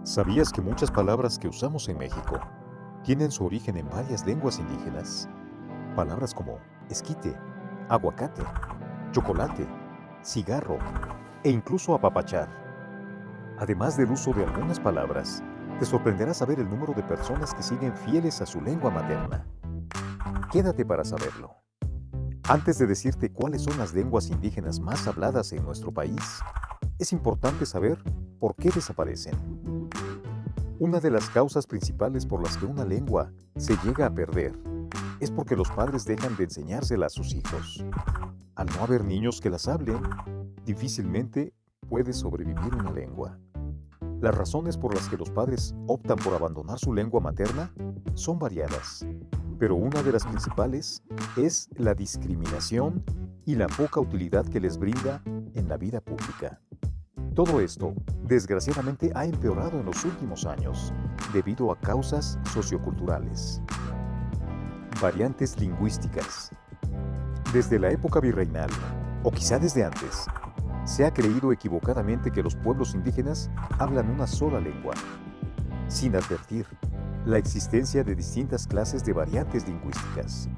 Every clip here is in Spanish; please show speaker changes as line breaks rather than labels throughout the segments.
¿Sabías que muchas palabras que usamos en México tienen su origen en varias lenguas indígenas? Palabras como esquite, aguacate, chocolate, cigarro e incluso apapachar. Además del uso de algunas palabras, te sorprenderá saber el número de personas que siguen fieles a su lengua materna. Quédate para saberlo. Antes de decirte cuáles son las lenguas indígenas más habladas en nuestro país, es importante saber por qué desaparecen. Una de las causas principales por las que una lengua se llega a perder es porque los padres dejan de enseñársela a sus hijos. Al no haber niños que las hablen, difícilmente puede sobrevivir una lengua. Las razones por las que los padres optan por abandonar su lengua materna son variadas, pero una de las principales es la discriminación y la poca utilidad que les brinda en la vida pública. Todo esto, desgraciadamente, ha empeorado en los últimos años debido a causas socioculturales. Variantes lingüísticas. Desde la época virreinal, o quizá desde antes, se ha creído equivocadamente que los pueblos indígenas hablan una sola lengua, sin advertir la existencia de distintas clases de variantes lingüísticas.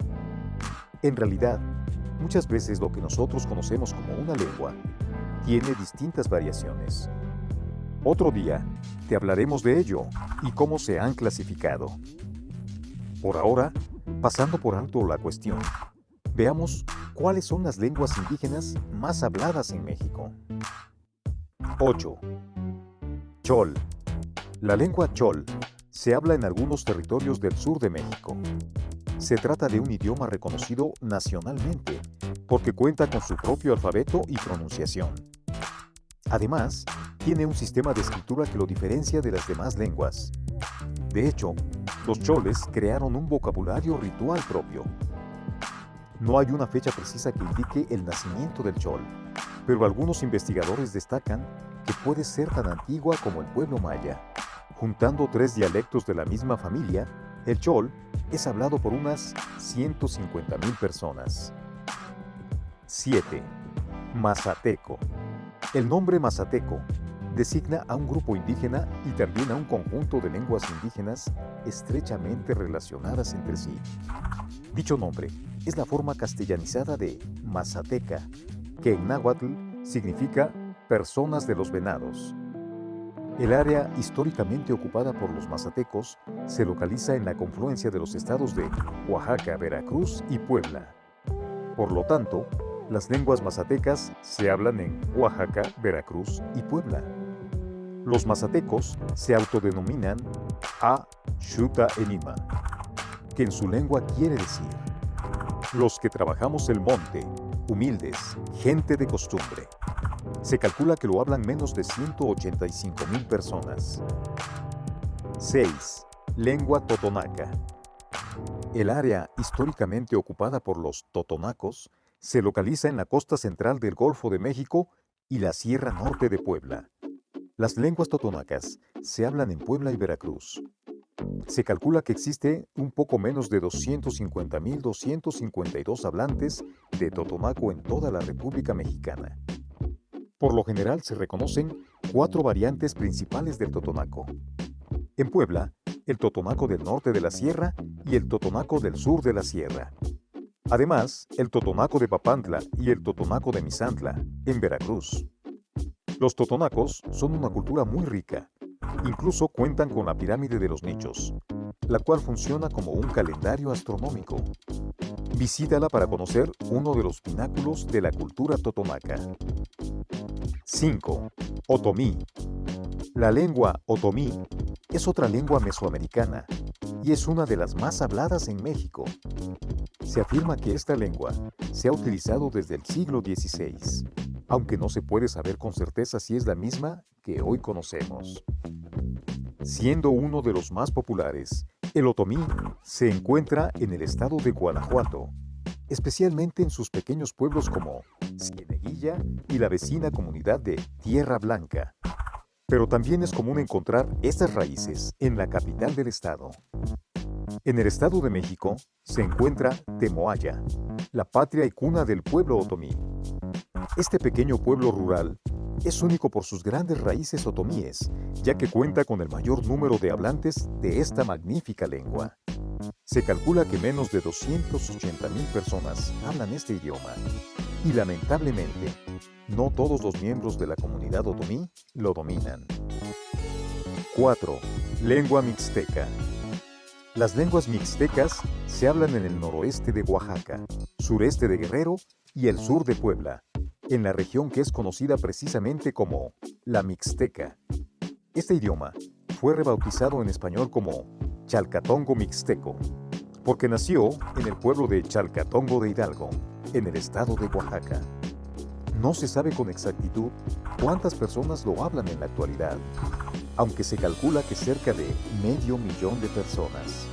En realidad, muchas veces lo que nosotros conocemos como una lengua tiene distintas variaciones. Otro día te hablaremos de ello y cómo se han clasificado. Por ahora, pasando por alto la cuestión, veamos cuáles son las lenguas indígenas más habladas en México. 8. Chol. La lengua chol se habla en algunos territorios del sur de México. Se trata de un idioma reconocido nacionalmente porque cuenta con su propio alfabeto y pronunciación. Además, tiene un sistema de escritura que lo diferencia de las demás lenguas. De hecho, los choles crearon un vocabulario ritual propio. No hay una fecha precisa que indique el nacimiento del chol, pero algunos investigadores destacan que puede ser tan antigua como el pueblo maya. Juntando tres dialectos de la misma familia, el chol es hablado por unas 150,000 personas. 7. Mazateco. El nombre mazateco designa a un grupo indígena y también a un conjunto de lenguas indígenas estrechamente relacionadas entre sí. Dicho nombre es la forma castellanizada de mazateca, que en náhuatl significa personas de los venados. El área históricamente ocupada por los mazatecos se localiza en la confluencia de los estados de Oaxaca, Veracruz y Puebla. Por lo tanto, las lenguas mazatecas se hablan en Oaxaca, Veracruz y Puebla. Los mazatecos se autodenominan Xuta Enima, que en su lengua quiere decir los que trabajamos el monte, humildes, gente de costumbre. Se calcula que lo hablan menos de 185,000 personas. 6. Lengua totonaca. El área históricamente ocupada por los totonacos se localiza en la costa central del Golfo de México y la Sierra Norte de Puebla. Las lenguas totonacas se hablan en Puebla y Veracruz. Se calcula que existe un poco menos de 250,252 hablantes de totonaco en toda la República Mexicana. Por lo general se reconocen 4 variantes principales del totonaco. En Puebla, el totonaco del norte de la sierra y el totonaco del sur de la sierra. Además, el totonaco de Papantla y el totonaco de Misantla, en Veracruz. Los totonacos son una cultura muy rica. Incluso cuentan con la pirámide de los nichos, la cual funciona como un calendario astronómico. Visítala para conocer uno de los pináculos de la cultura totonaca. 5. Otomí. La lengua otomí es otra lengua mesoamericana y es una de las más habladas en México. Se afirma que esta lengua se ha utilizado desde el siglo XVI, aunque no se puede saber con certeza si es la misma que hoy conocemos. Siendo uno de los más populares, el otomí se encuentra en el estado de Guanajuato, especialmente en sus pequeños pueblos como Cieneguilla y la vecina comunidad de Tierra Blanca. Pero también es común encontrar estas raíces en la capital del estado. En el Estado de México se encuentra Temoaya, la patria y cuna del pueblo otomí. Este pequeño pueblo rural Es único por sus grandes raíces otomíes, ya que cuenta con el mayor número de hablantes de esta magnífica lengua. Se calcula que menos de 280,000 personas hablan este idioma y lamentablemente, no todos los miembros de la comunidad otomí lo dominan. 4. Lengua mixteca. Las lenguas mixtecas se hablan en el noroeste de Oaxaca, sureste de Guerrero y el sur de Puebla, en la región que es conocida precisamente como la Mixteca. Este idioma fue rebautizado en español como Chalcatongo Mixteco, porque nació en el pueblo de Chalcatongo de Hidalgo, en el estado de Oaxaca. No se sabe con exactitud cuántas personas lo hablan en la actualidad, aunque se calcula que cerca de 500,000 de personas.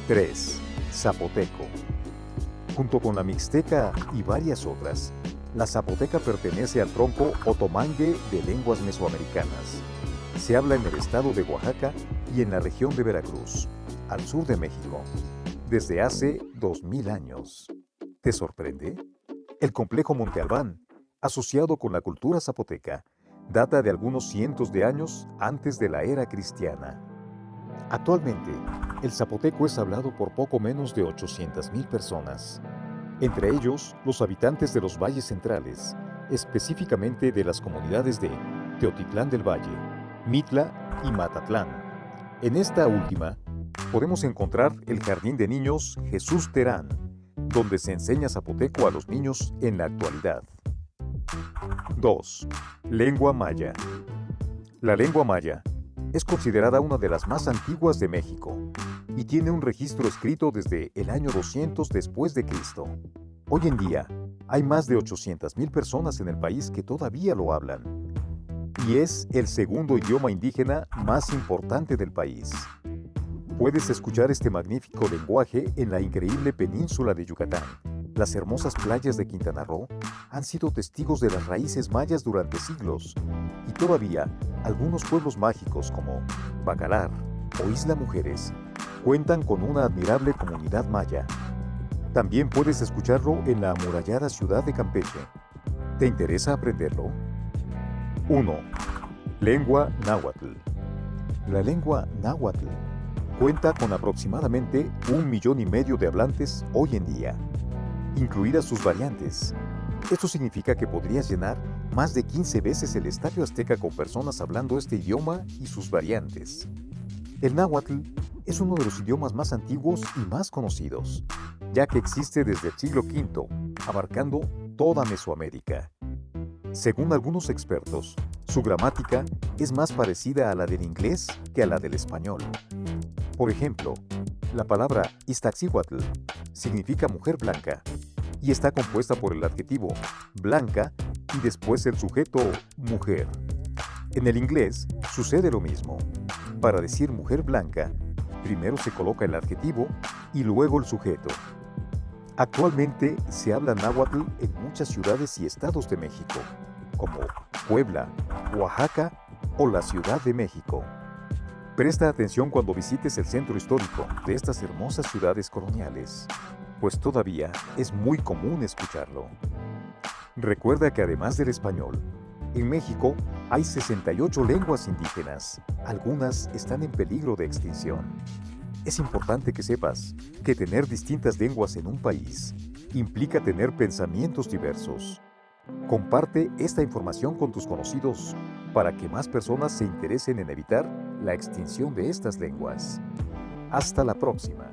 3. Zapoteco. Junto con la mixteca y varias otras, la zapoteca pertenece al tronco otomangue de lenguas mesoamericanas. Se habla en el estado de Oaxaca y en la región de Veracruz, al sur de México, desde hace 2000 años. ¿Te sorprende? El complejo Monte Albán, asociado con la cultura zapoteca, data de algunos cientos de años antes de la era cristiana. Actualmente, el zapoteco es hablado por poco menos de 800,000 personas, entre ellos los habitantes de los valles centrales, específicamente de las comunidades de Teotitlán del Valle, Mitla y Matatlán. En esta última, podemos encontrar el Jardín de Niños Jesús Terán, donde se enseña zapoteco a los niños en la actualidad. 2. Lengua maya. La lengua maya es considerada una de las más antiguas de México y tiene un registro escrito desde el año 200 después de Cristo. Hoy en día, hay más de 800,000 personas en el país que todavía lo hablan, y es el segundo idioma indígena más importante del país. Puedes escuchar este magnífico lenguaje en la increíble península de Yucatán. Las hermosas playas de Quintana Roo han sido testigos de las raíces mayas durante siglos, y todavía algunos pueblos mágicos como Bacalar o Isla Mujeres cuentan con una admirable comunidad maya. También puedes escucharlo en la amurallada ciudad de Campeche. ¿Te interesa aprenderlo? 1. Lengua náhuatl. La lengua náhuatl cuenta con aproximadamente 1,5 millones de hablantes hoy en día, incluidas sus variantes. Esto significa que podrías llenar más de 15 veces el estadio azteca con personas hablando este idioma y sus variantes. El náhuatl es uno de los idiomas más antiguos y más conocidos, ya que existe desde el siglo V, abarcando toda Mesoamérica. Según algunos expertos, su gramática es más parecida a la del inglés que a la del español. Por ejemplo, la palabra Iztaccíhuatl significa mujer blanca y está compuesta por el adjetivo blanca y después el sujeto mujer. En el inglés sucede lo mismo. Para decir mujer blanca, primero se coloca el adjetivo y luego el sujeto. Actualmente se habla náhuatl en muchas ciudades y estados de México, como Puebla, Oaxaca o la Ciudad de México. Presta atención cuando visites el centro histórico de estas hermosas ciudades coloniales, pues todavía es muy común escucharlo. Recuerda que además del español, en México hay 68 lenguas indígenas. Algunas están en peligro de extinción. Es importante que sepas que tener distintas lenguas en un país implica tener pensamientos diversos. Comparte esta información con tus conocidos para que más personas se interesen en evitar la extinción de estas lenguas. Hasta la próxima.